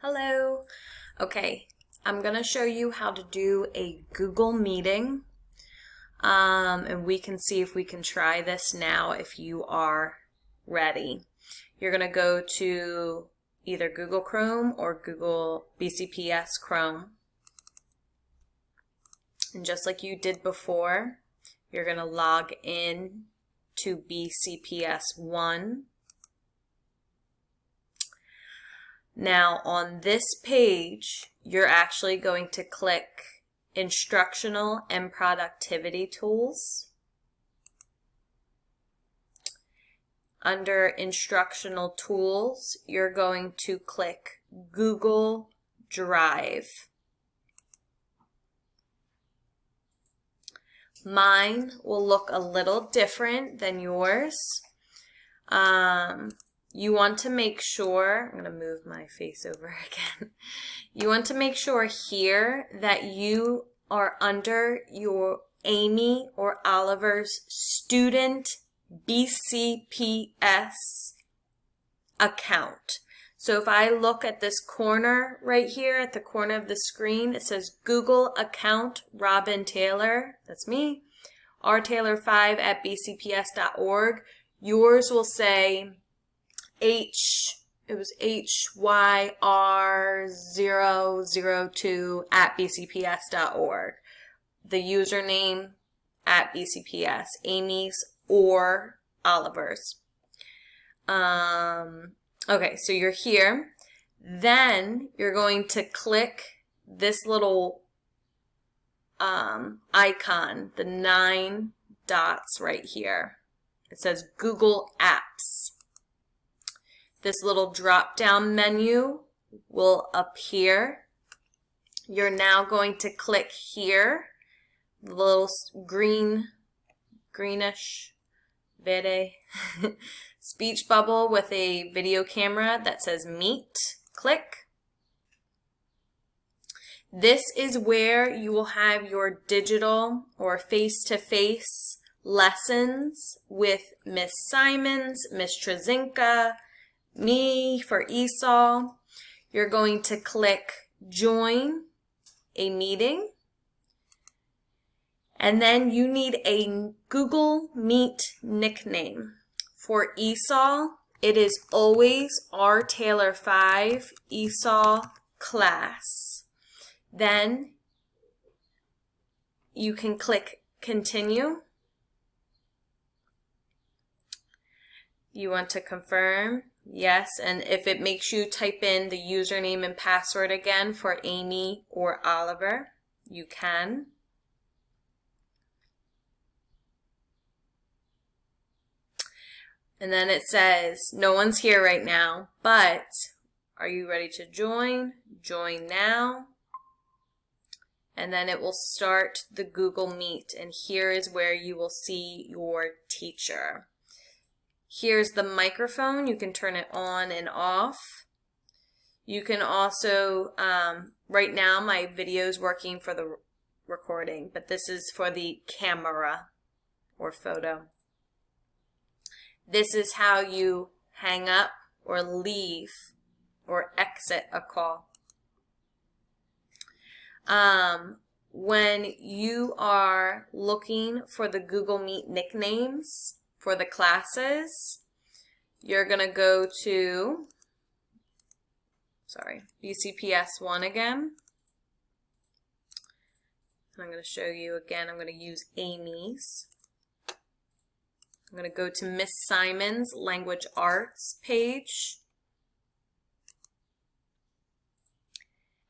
Hello. Okay, I'm going to show you how to do a Google meeting. And we can see if we can try this now if you are ready. You're going to go to either Google Chrome or Google BCPS Chrome. And just like you did before, you're going to log in to BCPS 1. Now on this page, you're actually going to click Instructional and Productivity Tools. Under Instructional Tools, you're going to click Google Drive. Mine will look a little different than yours. You want to make sure, I'm going to move my face over again. You want to make sure here that you are under your Amy or Oliver's student BCPS account. So if I look at this corner right here at the corner of the screen, it says Google account Robin Taylor, that's me, rtaylor5@bcps.org. Yours will say HYR002@bcps.org. The username @bcps, Amy's or Oliver's. Okay, so you're here. Then you're going to click this little icon, the 9 dots right here. It says Google Apps. This little drop-down menu will appear. You're now going to click here, the little greenish verde speech bubble with a video camera that says Meet. Click. This is where you will have your digital or face-to-face lessons with Miss Simons, Miss Trzynka, me for Esau. You're going to click Join a Meeting. And then you need a Google Meet nickname. For Esau, it is always rtaylor5 Esau class. Then you can click Continue. You want to confirm. Yes, and if it makes you type in the username and password again for Amy or Oliver, you can. And then it says, no one's here right now, but are you ready to join? Join now. And then it will start the Google Meet, and here is where you will see your teacher. Here's the microphone. You can turn it on and off. You can also, right now my video is working for the recording, but this is for the camera or photo. This is how you hang up or leave or exit a call. When you are looking for the Google Meet nicknames for the classes, you're going to go to, BCPS 1 again. And I'm going to show you again, I'm going to use Amy's. I'm going to go to Miss Simon's Language Arts page.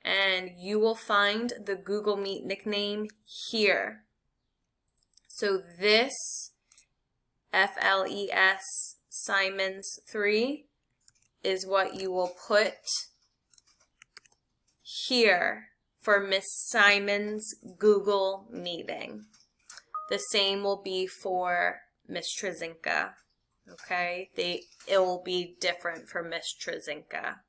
And you will find the Google Meet nickname here. So this FLES Simons 3 is what you will put here for Miss Simon's Google meeting. The same will be for Miss Trzynka. Okay, it will be different for Miss Trzynka.